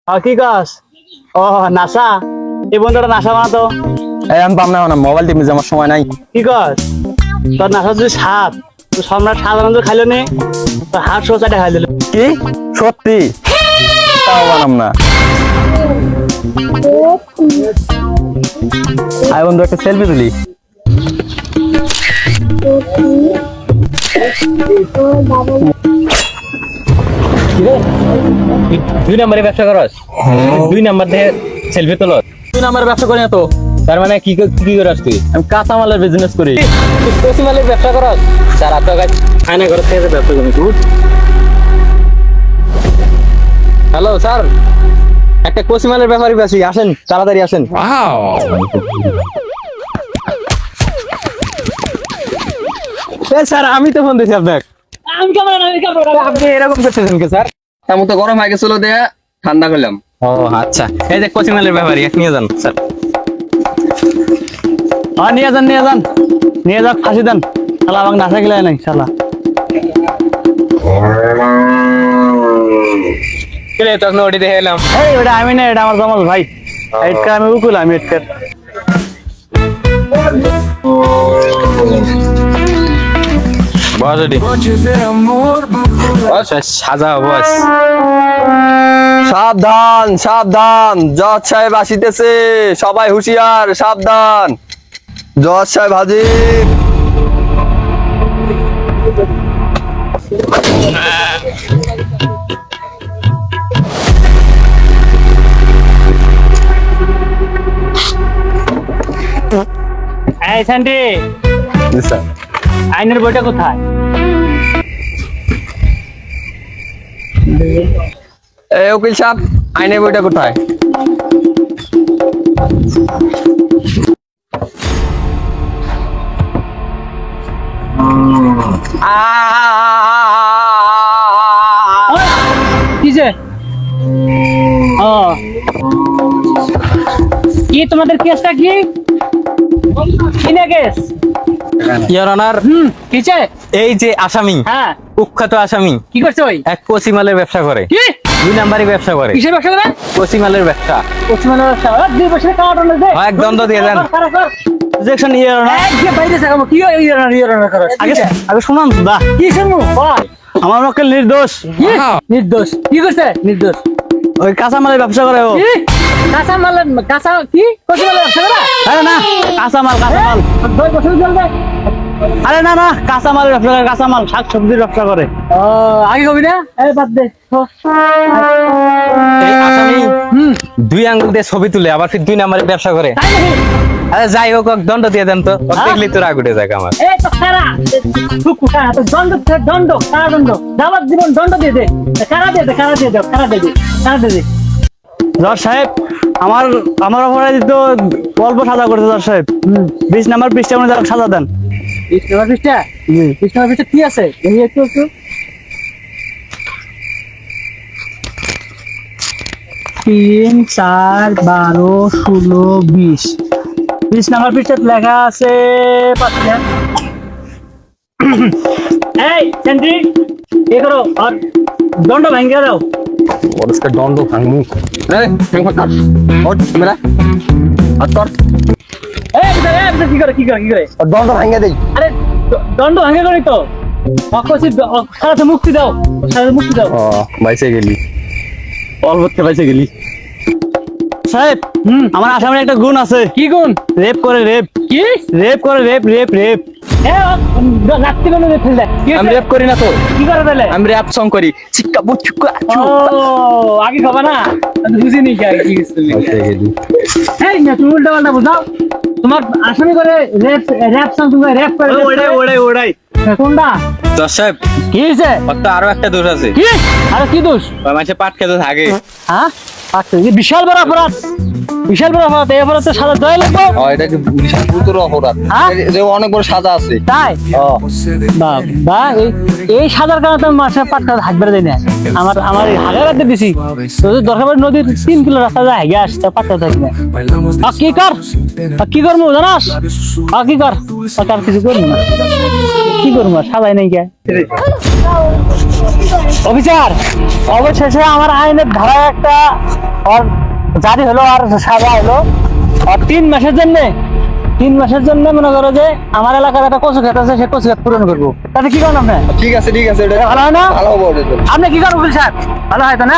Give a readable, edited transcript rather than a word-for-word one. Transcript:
কি কাজ? ও নাসা, এই বন্ধুটা নাসা বানাতো। আমি পাম না মোবাইল টিপে আমার সময় নাই। কি কাজ? তোর নাসা যদি সাত, তো সম্রাট সাধারণত খাইলো নে, তোর হাত সহ চাটা খাই দিল। কি সত্যি? তাও বানাম না। আয় বন্ধু একটা সেলফি তুলি। দুই নম্বরে ব্যবসা করস, দুই নম্বর দিয়ে সেলফি তোল। তুই আমার ব্যবসা করি না তো? তার মানে কি কি করস তুই? আমি কাঁচামালের বিজনেস করি। তুই কচি মালের ব্যবসা করস? স্যার আপনার কাছে আয়না করে থেকে ব্যবসা করি। হ্যালো স্যার, একটা কচি মালের ব্যাপারই আছি, আসেন তাড়াতাড়ি আসেন। স্যার আমি তো ফোন দিয়েছি আপনাকে। আপনি এরকম করতেছেন কে স্যার? তেমন তো গরম হয়ে গেছিল দেয়া ঠান্ডা করলাম। ও আচ্ছা, এই যে কচি মালের ব্যাপারই নিয়ে যান স্যার। নিয়ে যান নিয়ে যান, নিয়ে যাক ফাঁসি দেন। শালা আমাকে নাসা গেলে নাই শালা। তখন ওটি দেখে এলাম। এই ওটা আমি না, এটা আমার জমল ভাই। এটা আমি উকুল, আমি এটা বস ওটি বস, সাজা বস। সাবধান সাবধান, জজ সাহেব আসিতেছে, সবাই হুঁশিয়ার, সাবধান। জজ সাহেব হাজির। এই স্যান্ডি, আইনের বইটা কোথায়? এই উকিল সাহেব, আইনের বইটা কোথায়? কিসে? ও কি তোমাদের কেসটা কি? কিনে কেস? ইওর অনার, কিসে? এই যে আসামি, হ্যাঁ, কুখ্যাত আসামি, কি করছে ওই? এক কচি মালের ব্যবসা করে। কি দুই নাম্বারই ব্যবসা করে। কিসের ব্যবসা করে? কচি মালের ব্যবসা। ওসমানের ব্যবসা। দুই বছরে কাটা না দে। এক দ্বন্দ্ব দিয়ে দেন। ইনজেকশন ইয়ে না। এক যে বাইরে থাকো, কি ইয়ে না করো। আগে আগে শুনুন দা। কি শুনু? বল। আমার মক্কেল নির্দোষ। কি? নির্দোষ। কি করছে? নির্দোষ। ওই কাঁচামালের ব্যবসা করে ও। কি? কাঁচামালের কাঁচা কি? কাঁচামালের ব্যবসা করে? আরে না, কাঁচামাল কাঁচামাল। 2 বছর জেল দে। আরে না না, কাঁচামালের ব্যবসা করে, কাঁচামাল, শাকসবজির ব্যবসা করে। ও আগে কবি না? এই বাদ দে। এই আসামি দুই আঙ্গুল দিয়ে ছবি তুলে আবার ফির দুই নাম্বারের ব্যবসা করে। তাই নাকি? আরে যাই হোক, ওকে দণ্ড দিয়ে দেন তো। ওকে দেখলেই তো রাগ উঠে যায় আমার। এই তো কারা কুকুরা তো দণ্ড দণ্ড কারা দণ্ড যাবত জীবন দণ্ড দিয়ে দে। কারা দিয়ে দে, কারা দিয়ে দে, কারা দিয়ে দে, কারা দিয়ে দে। জজ সাহেব, আমার আমার অপরাধী তো অল্প সাজা করেছে জজ সাহেব। 20 নাম্বার পৃষ্ঠা অনুযায়ী সাজা দেন। 20 নাম্বার পৃষ্ঠা? 20 নাম্বার পৃষ্ঠা কি আছে? এই একটু একটু 3, 4, 12, 16, 20। 20 নাম্বার পৃষ্ঠা লেখা আছে পাচ্ছেন। এই সেন্ট্রি এ করো আর দণ্ড ভাঙিয়ে দাও। और इसका डॉन दो भांगू। अरे भांग मत कर। और मेरा हाथ कर। এই এই কি করে কি করে কি করে? और डॉन तो भांगे दे। আরে দণ্ড ভাঙিয়ে করি তো। অকসি সারাতে মুক্তি দাও। সারাতে মুক্তি দাও। বাইসে গেলি। অলবতে বাইসে গেলি। সাহেব, আমার আসামের একটা গুণ আছে। কি গুণ? রেপ করে রেপ। কি? রেপ করে রেপ রেপ রেপ। রাত্রি বেলা রেপ ফেলে। আমি রেপ করি না তো। কি করে তাহলে? আমি র্যাপ সং করি। চিক্কা বুচুকা। ও আগে খাবা না, আমি বুঝিনি কি আগে কি তুমি। বাইসে গেলি। এই না তুমি উল্টা পাল্টা বুঝাও। তোমার আসামি করে রেপ রেপ সং তুমি রেপ করে ওড়াই ওড়াই ওড়াই। কোনটা? জজ সাহেব, কি হইছে? ওর তো আরো একটা দোষ আছে। কি? আরে কি দোষ? ওই মানুষে পাট খেতে থাকে। হ্যাঁ? আচ্ছা, এই বিশাল বড় অপরাধ। বিশাল বড় অপরাধ। এই অপরাধে সাজা দেওয়া লাগবে। এটা কি বিশাল গুরুতর অপরাধ। হ্যাঁ? এর অনেক বড় সাজা আছে। তাই? বাবা, এই সাজার কারণে তো মাসে পাটকা হাত বেড়ে দেয় না। আমার হাগে রাখতে দিছি। তো দরকার পড়ে নদীর 3 কিলো রাস্তা যায় হাগে আসতে পাটকা থাকে না। কি কর? কি করবো জানাস? কি কর? আর কিছু করবো না। কি করবো? সাজাই নাই কে? অফিসার, অবশেষে আমার আইনের ধারায় একটা আর জারি হলো আর সাজা হলো। আর 3 মাসের জন্য মনে করো যে আমার এলাকার একটা কচু ক্ষেত আছে, সে কচু ক্ষেত পূরণ করবো। তাতে কি করেন আপনি? ঠিক আছে, এটা ভালো হয় না? ভালো হবে ওদের জন্য। আপনি কি করেন অফিসার? ভালো হয় তো না?